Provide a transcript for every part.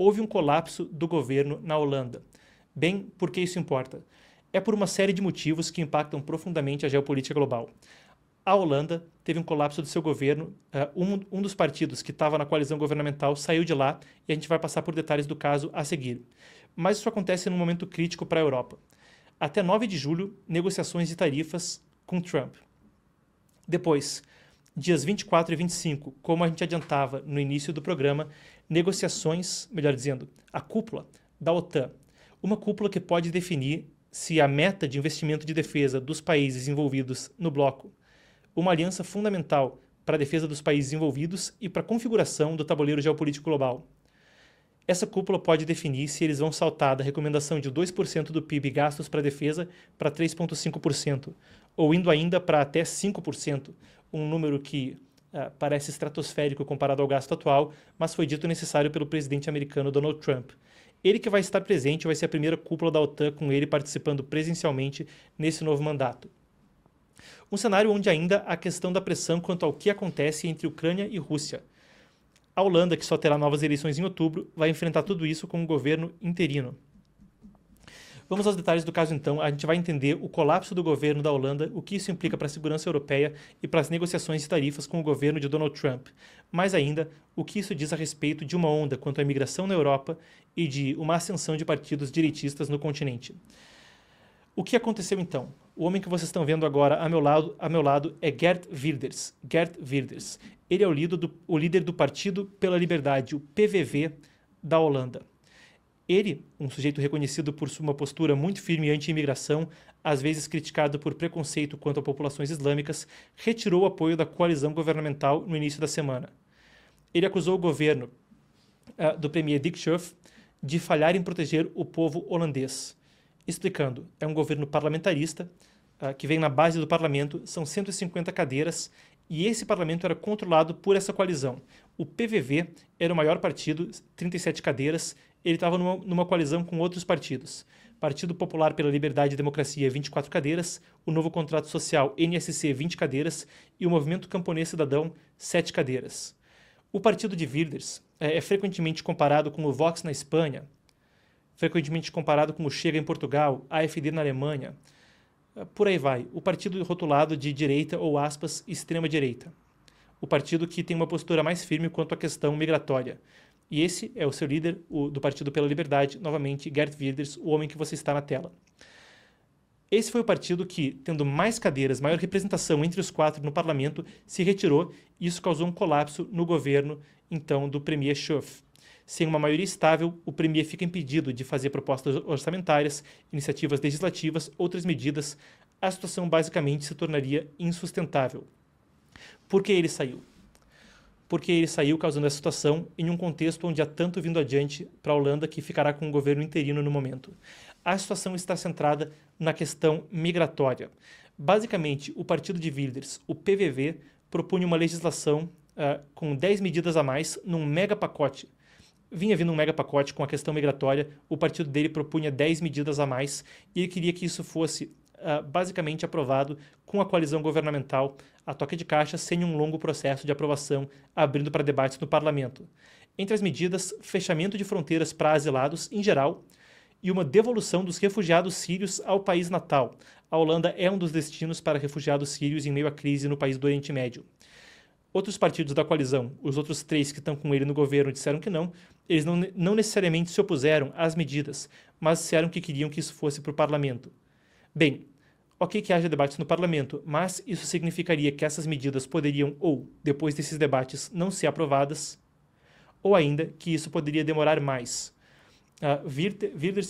houve um colapso do governo na Holanda. Bem, por que isso importa? É por uma série de motivos que impactam profundamente a geopolítica global. A Holanda teve um colapso do seu governo, um dos partidos que estava na coalizão governamental saiu de lá e a gente vai passar por detalhes do caso a seguir. Mas isso acontece num momento crítico para a Europa. Até 9 de julho, negociações de tarifas com Trump. Depois, dias 24 e 25, como a gente adiantava no início do programa, negociações, melhor dizendo, a cúpula da OTAN. Uma cúpula que pode definir se a meta de investimento de defesa dos países envolvidos no bloco, uma aliança fundamental para a defesa dos países envolvidos e para a configuração do tabuleiro geopolítico global. Essa cúpula pode definir se eles vão saltar da recomendação de 2% do PIB gastos para a defesa para 3,5%, ou indo ainda para até 5%, um número que parece estratosférico comparado ao gasto atual, mas foi dito necessário pelo presidente americano Donald Trump. Ele que vai estar presente, vai ser a primeira cúpula da OTAN com ele participando presencialmente nesse novo mandato. Um cenário onde ainda há a questão da pressão quanto ao que acontece entre Ucrânia e Rússia. A Holanda, que só terá novas eleições em outubro, vai enfrentar tudo isso com um governo interino. Vamos aos detalhes do caso então. A gente vai entender o colapso do governo da Holanda, o que isso implica para a segurança europeia e para as negociações de tarifas com o governo de Donald Trump. Mais ainda, o que isso diz a respeito de uma onda quanto à imigração na Europa e de uma ascensão de partidos direitistas no continente. O que aconteceu então? O homem que vocês estão vendo agora a meu lado é Geert Wilders. Geert Wilders. Ele é o líder do Partido pela Liberdade, o PVV, da Holanda. Ele, um sujeito reconhecido por uma postura muito firme anti-imigração, às vezes criticado por preconceito quanto a populações islâmicas, retirou o apoio da coalizão governamental no início da semana. Ele acusou o governo do premier Dick Schoof de falhar em proteger o povo holandês. Explicando, é um governo parlamentarista que vem na base do parlamento, são 150 cadeiras e esse parlamento era controlado por essa coalizão. O PVV era o maior partido, 37 cadeiras, ele estava numa coalizão com outros partidos. Partido Popular pela Liberdade e Democracia, 24 cadeiras, o Novo Contrato Social, NSC, 20 cadeiras e o Movimento Camponês Cidadão, 7 cadeiras. O partido de Wilders é frequentemente comparado com o Vox na Espanha, frequentemente comparado com o Chega em Portugal, AfD na Alemanha, por aí vai. O partido rotulado de direita ou aspas, extrema-direita. O partido que tem uma postura mais firme quanto à questão migratória. E esse é o seu líder, do Partido pela Liberdade, novamente, Geert Wilders, o homem que você está na tela. Esse foi o partido que, tendo mais cadeiras, maior representação entre os 4 no parlamento, se retirou e isso causou um colapso no governo, então, do premier Schoof. Sem uma maioria estável, o premier fica impedido de fazer propostas orçamentárias, iniciativas legislativas, outras medidas. A situação basicamente se tornaria insustentável. Por que ele saiu? Porque ele saiu causando essa situação em um contexto onde há tanto vindo adiante para a Holanda que ficará com um governo interino no momento. A situação está centrada na questão migratória. Basicamente, o partido de Wilders, o PVV, propunha uma legislação com 10 medidas a mais num mega pacote. Vinha vindo um mega pacote com a questão migratória, o partido dele propunha 10 medidas a mais e ele queria que isso fosse basicamente aprovado com a coalizão governamental a toque de caixa, sem um longo processo de aprovação, abrindo para debates no parlamento. Entre as medidas, fechamento de fronteiras para asilados em geral e uma devolução dos refugiados sírios ao país natal. A Holanda é um dos destinos para refugiados sírios em meio à crise no país do Oriente Médio. Outros partidos da coalizão, os outros 3 que estão com ele no governo, disseram que não. Eles não necessariamente se opuseram às medidas, mas disseram que queriam que isso fosse para o parlamento. Bem, ok que haja debates no parlamento, mas isso significaria que essas medidas poderiam, ou, depois desses debates, não ser aprovadas, ou ainda que isso poderia demorar mais. Geert Wilders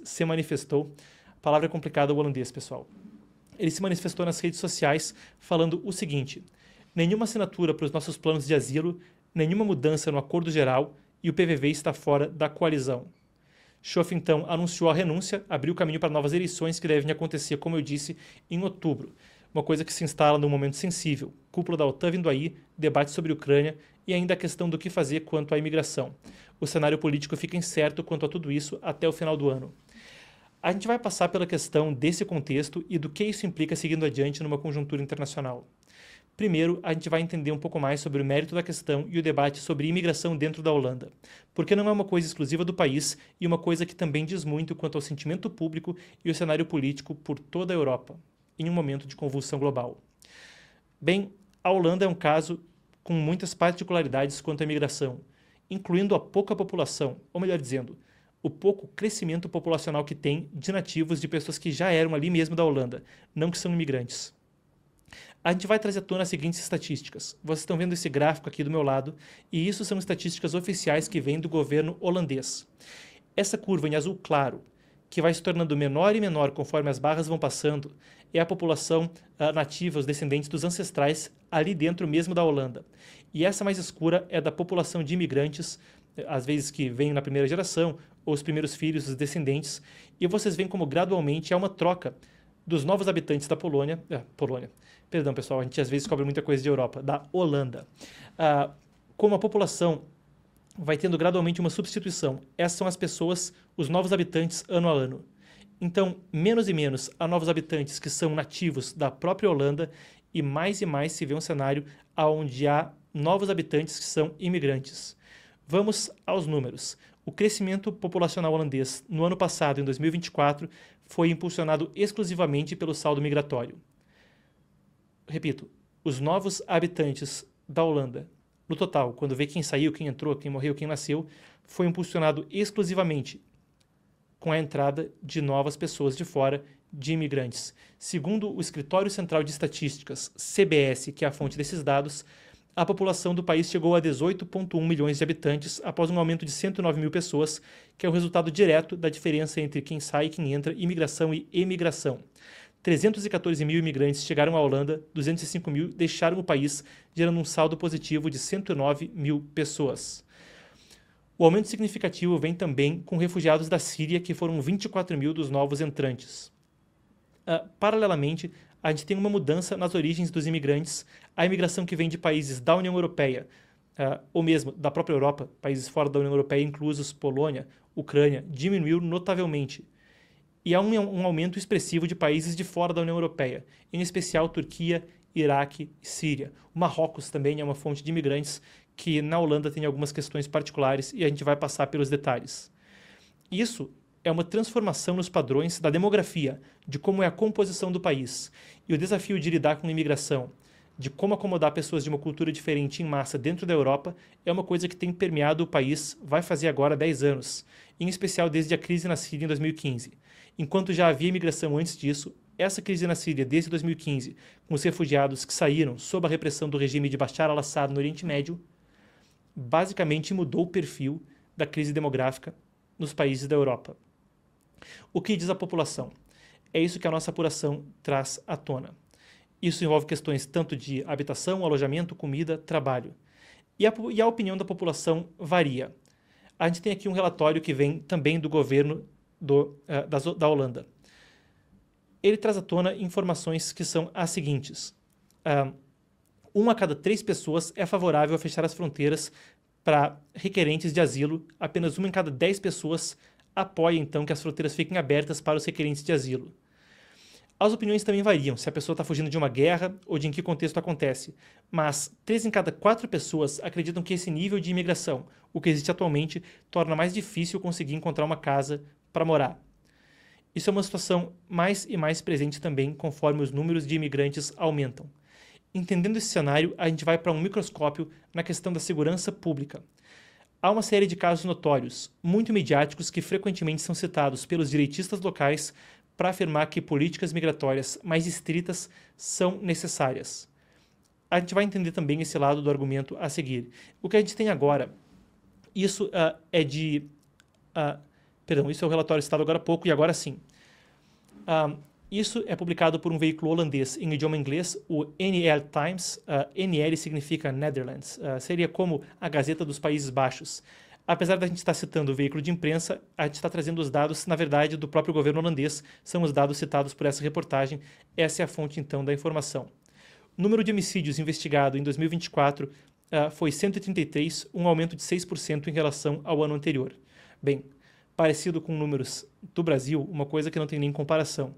se manifestou. A palavra é complicada, o holandês, pessoal. Ele se manifestou nas redes sociais falando o seguinte: nenhuma assinatura para os nossos planos de asilo, nenhuma mudança no acordo geral e o PVV está fora da coalizão. Schoof, então, anunciou a renúncia, abriu caminho para novas eleições que devem acontecer, como eu disse, em outubro. Uma coisa que se instala num momento sensível. Cúpula da OTAN vindo aí, debate sobre a Ucrânia e ainda a questão do que fazer quanto à imigração. O cenário político fica incerto quanto a tudo isso até o final do ano. A gente vai passar pela questão desse contexto e do que isso implica seguindo adiante numa conjuntura internacional. Primeiro, a gente vai entender um pouco mais sobre o mérito da questão e o debate sobre imigração dentro da Holanda, porque não é uma coisa exclusiva do país e uma coisa que também diz muito quanto ao sentimento público e o cenário político por toda a Europa, em um momento de convulsão global. Bem, a Holanda é um caso com muitas particularidades quanto à imigração, incluindo a pouca população, ou melhor dizendo, o pouco crescimento populacional que tem de nativos de pessoas que já eram ali mesmo da Holanda, não que são imigrantes. A gente vai trazer à tona as seguintes estatísticas. Vocês estão vendo esse gráfico aqui do meu lado, e isso são estatísticas oficiais que vêm do governo holandês. Essa curva em azul claro, que vai se tornando menor e menor conforme as barras vão passando, é a população nativa, os descendentes dos ancestrais ali dentro mesmo da Holanda. E essa mais escura é da população de imigrantes, às vezes que vêm na primeira geração, ou os primeiros filhos, os descendentes, e vocês veem como gradualmente há uma troca dos novos habitantes da Perdão, pessoal, a gente às vezes cobre muita coisa de Europa, da Holanda. Como a população vai tendo gradualmente uma substituição, essas são as pessoas, os novos habitantes ano a ano. Então, menos e menos há novos habitantes que são nativos da própria Holanda e mais se vê um cenário onde há novos habitantes que são imigrantes. Vamos aos números. O crescimento populacional holandês no ano passado, em 2024, foi impulsionado exclusivamente pelo saldo migratório. Repito, os novos habitantes da Holanda, no total, quando vê quem saiu, quem entrou, quem morreu, quem nasceu, foi impulsionado exclusivamente com a entrada de novas pessoas de fora, de imigrantes. Segundo o Escritório Central de Estatísticas, CBS, que é a fonte desses dados, a população do país chegou a 18,1 milhões de habitantes após um aumento de 109 mil pessoas, que é o resultado direto da diferença entre quem sai e quem entra, imigração e emigração. 314 mil imigrantes chegaram à Holanda, 205 mil deixaram o país, gerando um saldo positivo de 109 mil pessoas. O aumento significativo vem também com refugiados da Síria, que foram 24 mil dos novos entrantes. Paralelamente, a gente tem uma mudança nas origens dos imigrantes, a imigração que vem de países da União Europeia, ou mesmo da própria Europa, países fora da União Europeia, inclusos Polônia, Ucrânia, diminuiu notavelmente. E há um aumento expressivo de países de fora da União Europeia, em especial Turquia, Iraque e Síria. O Marrocos também é uma fonte de imigrantes que na Holanda tem algumas questões particulares e a gente vai passar pelos detalhes. Isso é uma transformação nos padrões da demografia, de como é a composição do país. E o desafio de lidar com a imigração, de como acomodar pessoas de uma cultura diferente em massa dentro da Europa, é uma coisa que tem permeado o país, vai fazer agora 10 anos, em especial desde a crise na Síria em 2015. Enquanto já havia imigração antes disso, essa crise na Síria desde 2015, com os refugiados que saíram sob a repressão do regime de Bashar al-Assad no Oriente Médio, basicamente mudou o perfil da crise demográfica nos países da Europa. O que diz a população? É isso que a nossa apuração traz à tona. Isso envolve questões tanto de habitação, alojamento, comida, trabalho. E a opinião da população varia. A gente tem aqui um relatório que vem também do governo da Holanda. Ele traz à tona informações que são as seguintes. 1 a cada 3 pessoas é favorável a fechar as fronteiras para requerentes de asilo. Apenas 1 em cada 10 pessoas apoia, então, que as fronteiras fiquem abertas para os requerentes de asilo. As opiniões também variam, se a pessoa está fugindo de uma guerra ou de em que contexto acontece, mas 3 em cada 4 pessoas acreditam que esse nível de imigração, o que existe atualmente, torna mais difícil conseguir encontrar uma casa para morar. Isso é uma situação mais e mais presente também conforme os números de imigrantes aumentam. Entendendo esse cenário, a gente vai para um microscópio na questão da segurança pública. Há uma série de casos notórios, muito midiáticos, que frequentemente são citados pelos direitistas locais para afirmar que políticas migratórias mais estritas são necessárias. A gente vai entender também esse lado do argumento a seguir. O que a gente tem agora, isso isso é o relatório citado agora há pouco, e agora sim. Isso é publicado por um veículo holandês em idioma inglês, o NL Times. NL significa Netherlands, seria como a Gazeta dos Países Baixos. Apesar da gente estar citando o veículo de imprensa, a gente está trazendo os dados, na verdade, do próprio governo holandês, são os dados citados por essa reportagem. Essa é a fonte, então, da informação. O número de homicídios investigado em 2024 foi 133, um aumento de 6% em relação ao ano anterior. Bem, parecido com números do Brasil, uma coisa que não tem nem comparação.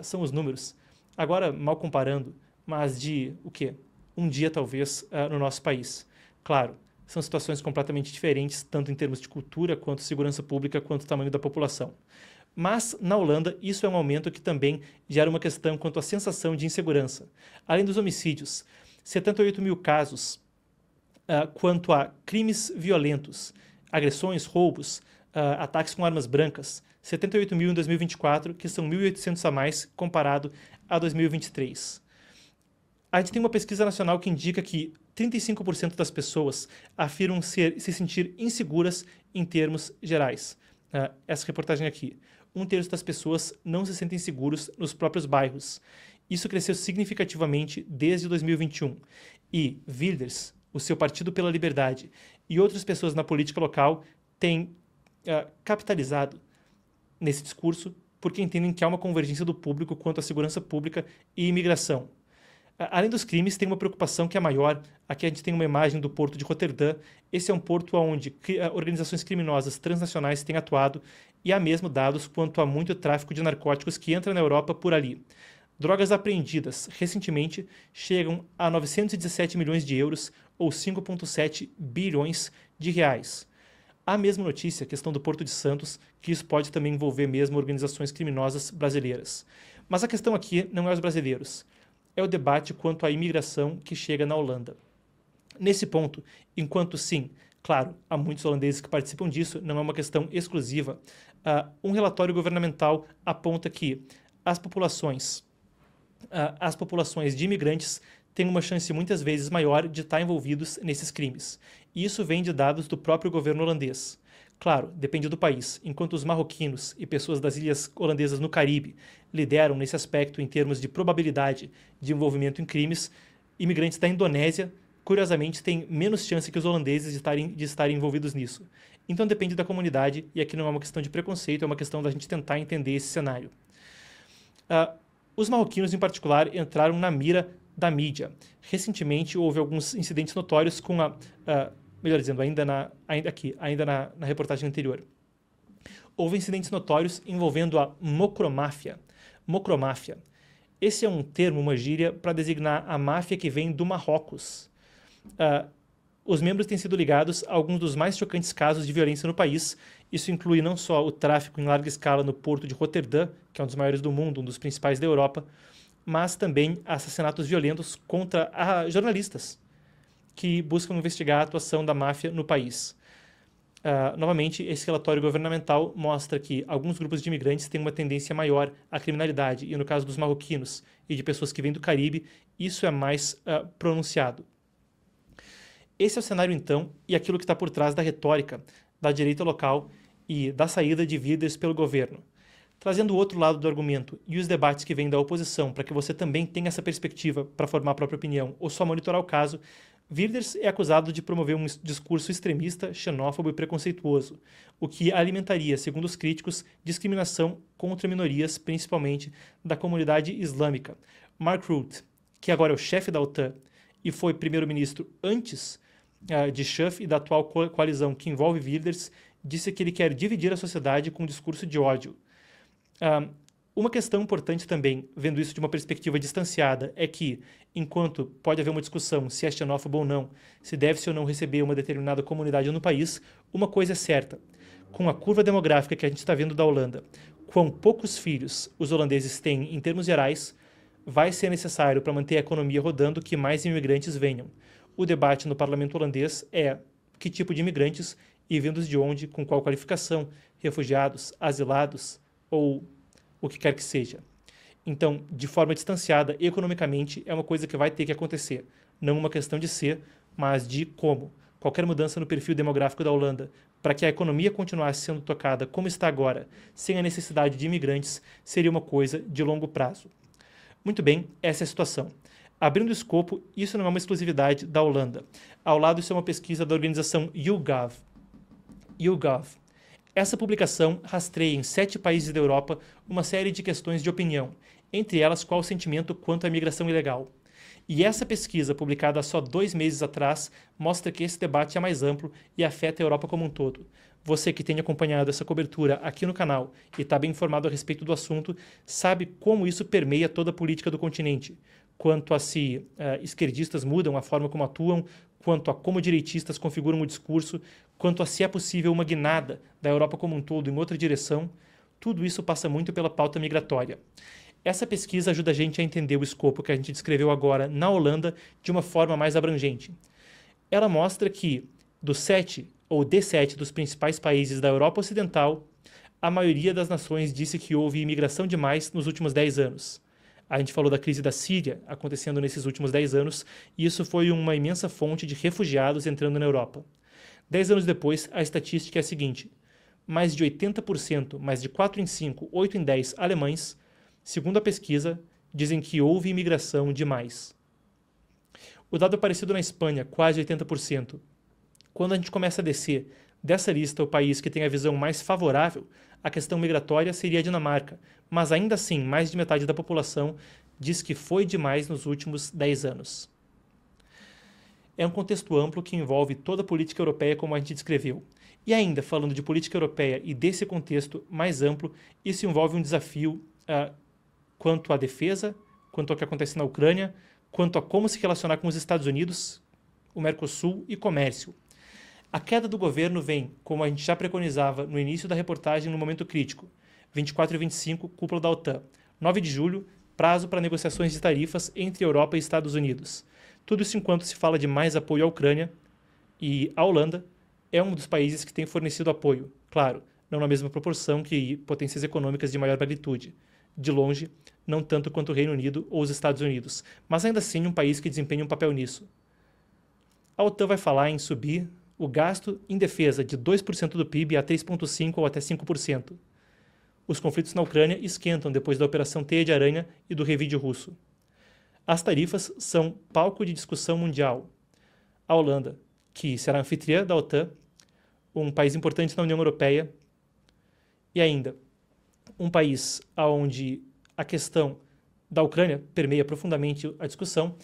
São os números, agora mal comparando, mas de o quê? um dia talvez no nosso país. Claro, são situações completamente diferentes, tanto em termos de cultura, quanto segurança pública, quanto tamanho da população. Mas, na Holanda, isso é um aumento que também gera uma questão quanto à sensação de insegurança. Além dos homicídios, 78 mil casos quanto a crimes violentos, agressões, roubos, ataques com armas brancas, 78 mil em 2024, que são 1.800 a mais comparado a 2023. A gente tem uma pesquisa nacional que indica que 35% das pessoas afirmam se sentir inseguras em termos gerais. Essa reportagem aqui. 1/3 das pessoas não se sentem seguros nos próprios bairros. Isso cresceu significativamente desde 2021. E Wilders, o seu Partido pela Liberdade e outras pessoas na política local têm capitalizado nesse discurso porque entendem que há uma convergência do público quanto à segurança pública e imigração. Além dos crimes, tem uma preocupação que é maior. Aqui a gente tem uma imagem do porto de Roterdã. Esse é um porto onde organizações criminosas transnacionais têm atuado e há mesmo dados quanto a muito tráfico de narcóticos que entra na Europa por ali. Drogas apreendidas recentemente chegam a 917 milhões de euros ou 5,7 bilhões de reais. Há mesmo notícia, a questão do Porto de Santos, que isso pode também envolver mesmo organizações criminosas brasileiras. Mas a questão aqui não é os brasileiros. É o debate quanto à imigração que chega na Holanda. Nesse ponto, enquanto sim, claro, há muitos holandeses que participam disso, não é uma questão exclusiva, um relatório governamental aponta que as populações de imigrantes têm uma chance muitas vezes maior de estar envolvidos nesses crimes. E isso vem de dados do próprio governo holandês. Claro, depende do país. Enquanto os marroquinos e pessoas das ilhas holandesas no Caribe lideram nesse aspecto em termos de probabilidade de envolvimento em crimes, imigrantes da Indonésia, curiosamente, têm menos chance que os holandeses de estarem envolvidos nisso. Então depende da comunidade, e aqui não é uma questão de preconceito, é uma questão da gente tentar entender esse cenário. Os marroquinos, em particular, entraram na mira da mídia. Recentemente, houve alguns incidentes notórios com melhor dizendo, ainda na reportagem anterior. Houve incidentes notórios envolvendo a mocromáfia. Mocromáfia. Esse é um termo, uma gíria, para designar a máfia que vem do Marrocos. Os membros têm sido ligados a alguns dos mais chocantes casos de violência no país. Isso inclui não só o tráfico em larga escala no porto de Roterdã, que é um dos maiores do mundo, um dos principais da Europa, mas também assassinatos violentos contra jornalistas que buscam investigar a atuação da máfia no país. Novamente, esse relatório governamental mostra que alguns grupos de imigrantes têm uma tendência maior à criminalidade, e no caso dos marroquinos e de pessoas que vêm do Caribe, isso é mais pronunciado. Esse é o cenário, então, e aquilo que está por trás da retórica da direita local e da saída de Wilders pelo governo. Trazendo o outro lado do argumento e os debates que vêm da oposição para que você também tenha essa perspectiva para formar a própria opinião ou só monitorar o caso, Wilders é acusado de promover um discurso extremista, xenófobo e preconceituoso, o que alimentaria, segundo os críticos, discriminação contra minorias, principalmente da comunidade islâmica. Mark Rutte, que agora é o chefe da OTAN e foi primeiro-ministro antes de Schöpf e da atual coalizão que envolve Wilders, disse que ele quer dividir a sociedade com um discurso de ódio. Uma questão importante também, vendo isso de uma perspectiva distanciada, é que, enquanto pode haver uma discussão se é xenófobo ou não, se deve-se ou não receber uma determinada comunidade no país, uma coisa é certa. Com a curva demográfica que a gente está vendo da Holanda, quão poucos filhos os holandeses têm em termos gerais, vai ser necessário para manter a economia rodando que mais imigrantes venham. O debate no parlamento holandês é que tipo de imigrantes e vindos de onde, com qual qualificação, refugiados, asilados ou o que quer que seja. Então, de forma distanciada, economicamente, é uma coisa que vai ter que acontecer. Não uma questão de ser, mas de como. Qualquer mudança no perfil demográfico da Holanda, para que a economia continuasse sendo tocada como está agora, sem a necessidade de imigrantes, seria uma coisa de longo prazo. Muito bem, essa é a situação. Abrindo o escopo, isso não é uma exclusividade da Holanda. Ao lado, isso é uma pesquisa da organização YouGov. Essa publicação rastreia em 7 países da Europa uma série de questões de opinião, entre elas qual o sentimento quanto à imigração ilegal. E essa pesquisa, publicada há só 2 meses atrás, mostra que esse debate é mais amplo e afeta a Europa como um todo. Você que tem acompanhado essa cobertura aqui no canal e está bem informado a respeito do assunto, sabe como isso permeia toda a política do continente. Quanto a se esquerdistas mudam a forma como atuam, quanto a como direitistas configuram o discurso, quanto a se é possível uma guinada da Europa como um todo em outra direção, tudo isso passa muito pela pauta migratória. Essa pesquisa ajuda a gente a entender o escopo que a gente descreveu agora na Holanda de uma forma mais abrangente. Ela mostra que, dos 7 ou D7 dos principais países da Europa Ocidental, a maioria das nações disse que houve imigração demais nos últimos 10 anos. A gente falou da crise da Síria acontecendo nesses últimos 10 anos, e isso foi uma imensa fonte de refugiados entrando na Europa. 10 anos depois, a estatística é a seguinte: mais de 80%, mais de 4 em 5, 8 em 10 alemães, segundo a pesquisa, dizem que houve imigração demais. O dado é parecido na Espanha, quase 80%. Quando a gente começa a descer dessa lista o país que tem a visão mais favorável à questão migratória seria a Dinamarca, mas ainda assim mais de metade da população diz que foi demais nos últimos 10 anos. É um contexto amplo que envolve toda a política europeia como a gente descreveu. E ainda, falando de política europeia e desse contexto mais amplo, isso envolve um desafio quanto à defesa, quanto ao que acontece na Ucrânia, quanto a como se relacionar com os Estados Unidos, o Mercosul e comércio. A queda do governo vem, como a gente já preconizava no início da reportagem, no momento crítico. 24 e 25, cúpula da OTAN. 9 de julho, prazo para negociações de tarifas entre Europa e Estados Unidos. Tudo isso enquanto se fala de mais apoio à Ucrânia, e a Holanda é um dos países que tem fornecido apoio. Claro, não na mesma proporção que potências econômicas de maior magnitude. De longe, não tanto quanto o Reino Unido ou os Estados Unidos, mas ainda assim um país que desempenha um papel nisso. A OTAN vai falar em subir o gasto em defesa de 2% do PIB a 3,5% ou até 5%. Os conflitos na Ucrânia esquentam depois da Operação Teia de Aranha e do revide russo. As tarifas são palco de discussão mundial. A Holanda, que será anfitriã da OTAN, um país importante na União Europeia, e ainda um país onde a questão da Ucrânia permeia profundamente a discussão,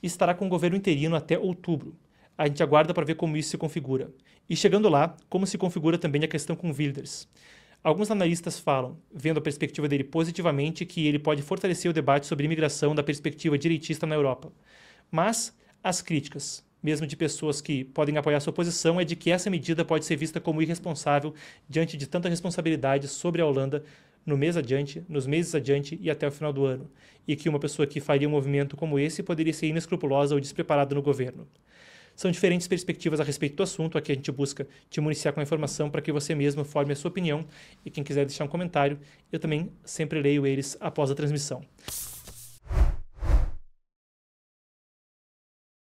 estará com o governo interino até outubro. A gente aguarda para ver como isso se configura. E chegando lá, como se configura também a questão com Wilders. Alguns analistas falam, vendo a perspectiva dele positivamente, que ele pode fortalecer o debate sobre imigração da perspectiva direitista na Europa. Mas as críticas, mesmo de pessoas que podem apoiar sua posição, é de que essa medida pode ser vista como irresponsável diante de tanta responsabilidade sobre a Holanda no mês adiante, nos meses adiante e até o final do ano, e que uma pessoa que faria um movimento como esse poderia ser inescrupulosa ou despreparada no governo. São diferentes perspectivas a respeito do assunto, aqui a gente busca te municiar com a informação para que você mesmo forme a sua opinião, e quem quiser deixar um comentário, eu também sempre leio eles após a transmissão.